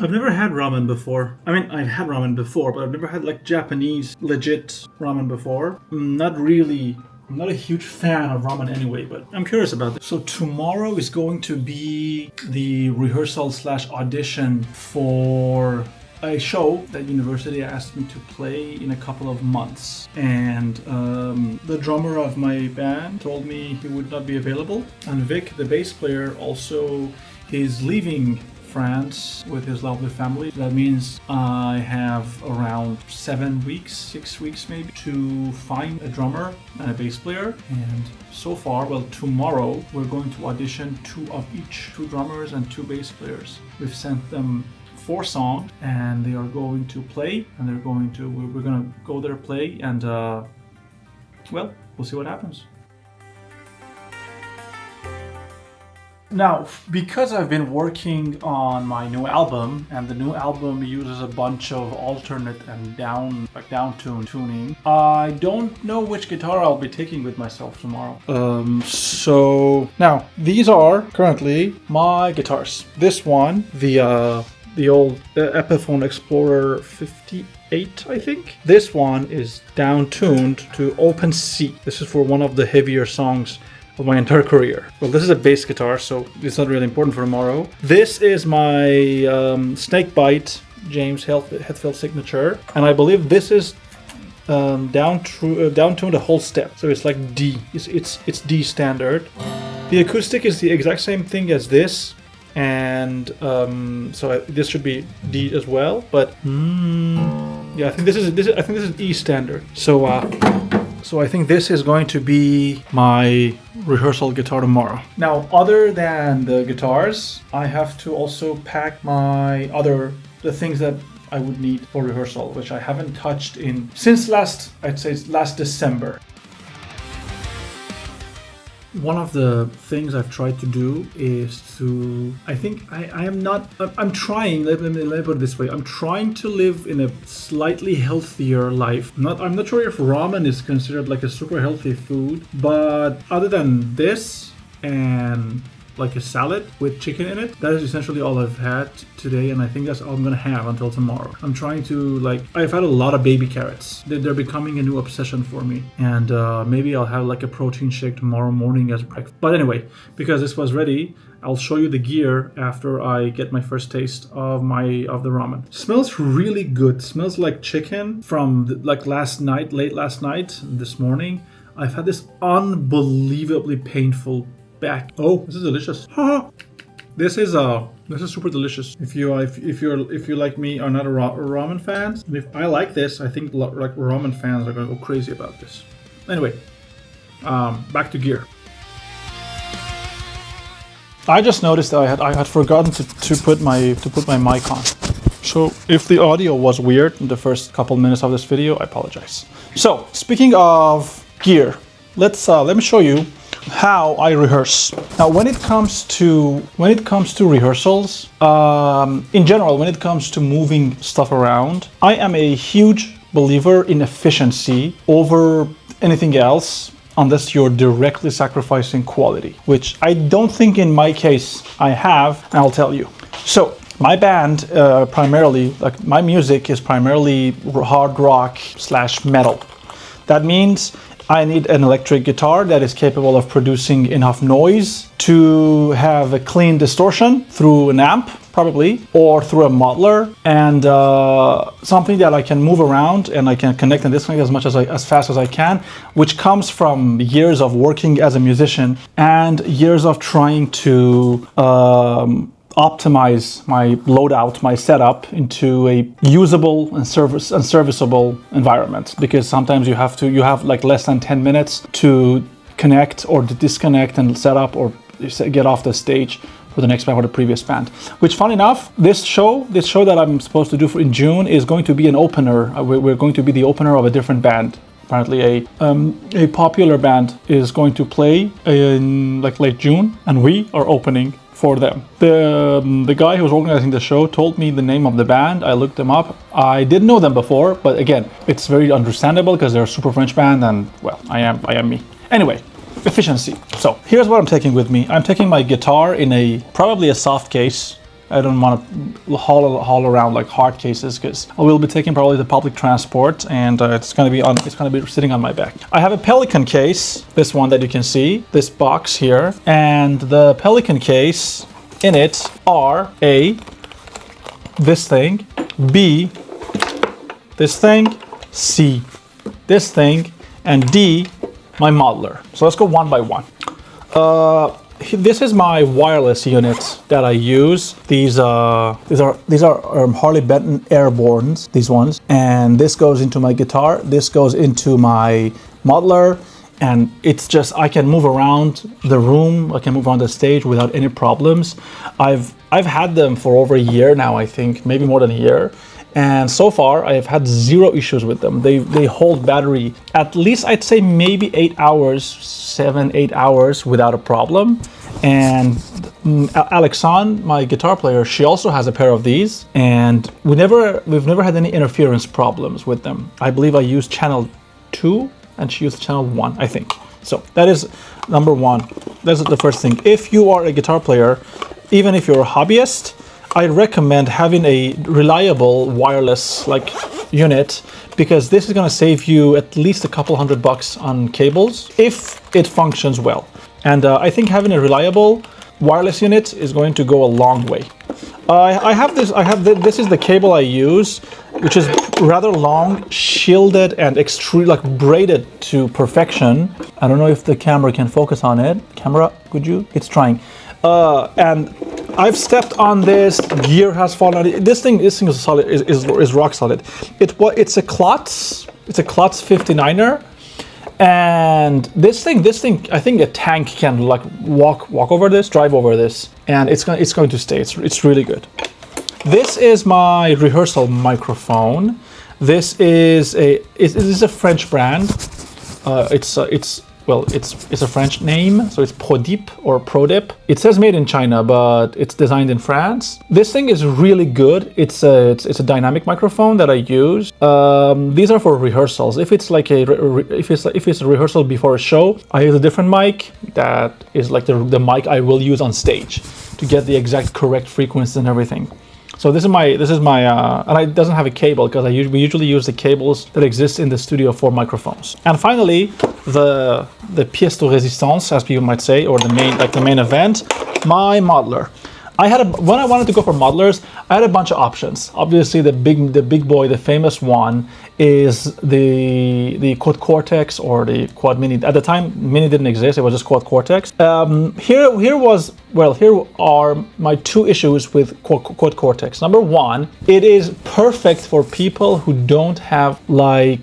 I've never had ramen before. I mean, I've had ramen before, but I've never had like Japanese legit ramen before. Not really. I'm not a huge fan of ramen anyway, but I'm curious about this. So tomorrow is going to be the rehearsal / audition for a show that university asked me to play in a couple of months. And the drummer of my band told me he would not be available. And Vic, the bass player, also is leaving France with his lovely family. That means I have around 7 weeks, 6 weeks maybe, to find a drummer and a bass player. And so far, well, tomorrow we're going to audition 2 of each, 2 drummers and 2 bass players. We've sent them 4 songs and they are going to play, and we're gonna go there, play, and well, we'll see what happens. Now, because I've been working on my new album, and the new album uses a bunch of alternate and down tuning, I don't know which guitar I'll be taking with myself tomorrow. So now these are currently my guitars. This one, the old Epiphone Explorer 58, I think. This one is down tuned to open C. This is for one of the heavier songs of my entire career. Well, this is a bass guitar, so it's not really important for tomorrow. This is my Snakebite James Hetfield signature, and I believe this is down tuned a whole step, so it's like D. It's D standard. The acoustic is the exact same thing as this, and so this should be D as well. But yeah, I think this is E standard. So I think this is going to be my rehearsal guitar tomorrow. Now, other than the guitars, I have to also pack the things that I would need for rehearsal, which I haven't touched since last December. One of the things I've tried to do is I'm trying, let me put it this way, I'm trying to live in a slightly healthier life. I'm not sure if ramen is considered like a super healthy food, but other than this and like a salad with chicken in it, that is essentially all I've had today, and I think that's all I'm gonna have until tomorrow. I'm trying to I've had a lot of baby carrots. They're becoming a new obsession for me, and maybe I'll have like a protein shake tomorrow morning as breakfast. But anyway, because this was ready, I'll show you the gear after I get my first taste of the ramen. Smells really good. Smells like chicken from late last night, this morning. I've had this unbelievably painful back. Oh, this is delicious. This is super delicious. If you like me are not a ramen fans, and if I like this, I think like ramen fans are gonna go crazy about this. Anyway, back to gear. I just noticed that I had forgotten to put my mic on. So if the audio was weird in the first couple minutes of this video, I apologize. So speaking of gear, let me show you how I rehearse. Now, when it comes to rehearsals, in general, when it comes to moving stuff around, I am a huge believer in efficiency over anything else, unless you're directly sacrificing quality, which I don't think in my case I have, and I'll tell you. So my band primarily, like my music is primarily hard rock / metal. That means I need an electric guitar that is capable of producing enough noise to have a clean distortion through an amp, probably, or through a modeler, and something that I can move around and I can connect and disconnect as fast as I can, which comes from years of working as a musician and years of trying to optimize my loadout, my setup into a usable and serviceable environment, because sometimes you have like less than 10 minutes to connect or to disconnect and set up or get off the stage for the next band or the previous band. Which, fun enough, this show that I'm supposed to do in June is going to be an opener. We're going to be the opener of a different band. Apparently a popular band is going to play in like late June, and we are opening for them. The guy who was organizing the show told me the name of the band. I looked them up. I didn't know them before, but again, it's very understandable because they're a super French band, and well, I am me. Anyway, efficiency. So here's what I'm taking with me. I'm taking my guitar in probably a soft case, I don't want to haul around like hard cases because I will be taking probably the public transport, and it's gonna be sitting on my back. I have a Pelican case, this one that you can see, this box here, and the Pelican case in it are A, this thing, B, this thing, C, this thing, and D, my modeler. So let's go one by one. This is my wireless unit that I use. These are Harley Benton Airbornes, these ones. And this goes into my guitar. This goes into my modeler. And it's just, I can move around the room. I can move around the stage without any problems. I've had them for over a year now, I think, maybe more than a year. And so far, I have had zero issues with them. They hold battery at least, I'd say maybe 8 hours, 7-8 hours without a problem. And Alexandre, my guitar player, she also has a pair of these, and we've never had any interference problems with them. I believe I used channel 2 and she used channel 1, I think. So that is number one. That's the first thing. If you are a guitar player, even if you're a hobbyist, I recommend having a reliable wireless unit, because this is going to save you at least a couple $100 on cables if it functions well. And I think having a reliable wireless unit is going to go a long way. This is the cable I use, which is rather long, shielded, and braided to perfection. I don't know if the camera can focus on it. Camera, could you? It's trying. And I've stepped on this. Gear has fallen. This thing is solid. Is rock solid. It's a Klotz. It's a Klotz 59er. And this thing, I think a tank can walk over this, drive over this, and it's going to stay. It's really good. This is my rehearsal microphone. This is a French brand. It's a French name, so it's Prodip or Prodip. It says made in China, but it's designed in France. This thing is really good. It's a dynamic microphone that I use. These are for rehearsals. If it's a rehearsal before a show, I use a different mic that is like the mic I will use on stage to get the exact correct frequencies and everything. So this is my and it doesn't have a cable because we usually use the cables that exist in the studio for microphones. And finally, the pièce de résistance, as people might say, or the main event, my modeler. When I wanted to go for modelers, I had a bunch of options. Obviously, the big boy, the famous one, is the Quad Cortex or the Quad Mini. At the time, Mini didn't exist; it was just Quad Cortex. Here are my two issues with Quad Cortex. Number one, it is perfect for people who don't have a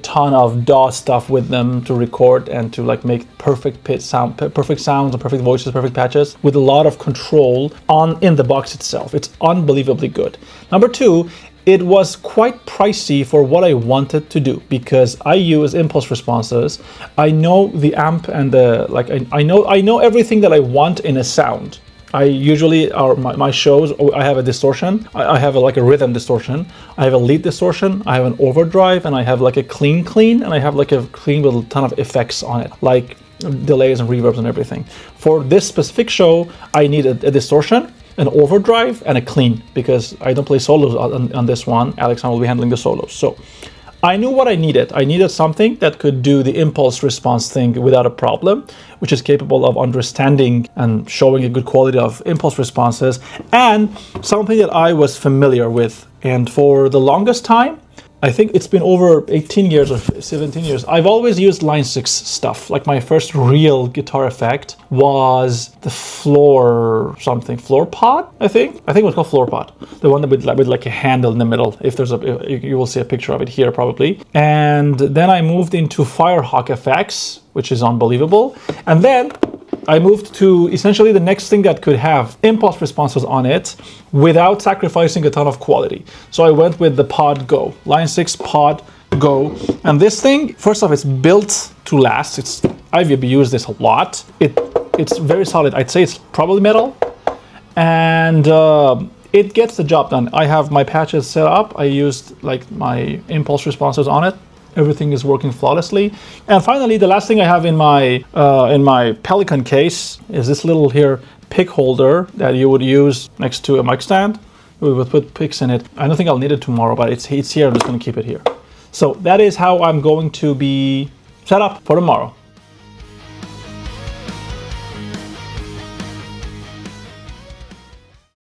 ton of DAW stuff with them to record and to make perfect sounds, and perfect voices, perfect patches with a lot of control in the box itself. It's unbelievably good. Number two, it was quite pricey for what I wanted to do because I use impulse responses. I know the amp and I know everything that I want in a sound. I usually my shows, I have a distortion. I have a rhythm distortion. I have a lead distortion. I have an overdrive, and I have a clean, and I have a clean with a ton of effects on it, like delays and reverbs and everything. For this specific show, I need a distortion, an overdrive, and a clean because I don't play solos on this one. Alexandre will be handling the solos. So I knew what I needed. I needed something that could do the impulse response thing without a problem, which is capable of understanding and showing a good quality of impulse responses, and something that I was familiar with. And for the longest time, I think it's been over 18 years or 17 years. I've always used Line 6 stuff. My first real guitar effect was the floor pod, I think it was called floor pod. The one with a handle in the middle. If you will see a picture of it here probably. And then I moved into Firehawk effects, which is unbelievable. And then I moved to essentially the next thing that could have impulse responses on it without sacrificing a ton of quality. So I went with the Pod Go, Line 6 Pod Go. And this thing, first off, it's built to last. I've used this a lot. It's very solid. I'd say it's probably metal. And it gets the job done. I have my patches set up. I used my impulse responses on it. Everything is working flawlessly. And finally, the last thing I have in my Pelican case is this little here pick holder that you would use next to a mic stand. We would put picks in it. I don't think I'll need it tomorrow, but it's here. I'm just going to keep it here. So that is how I'm going to be set up for tomorrow.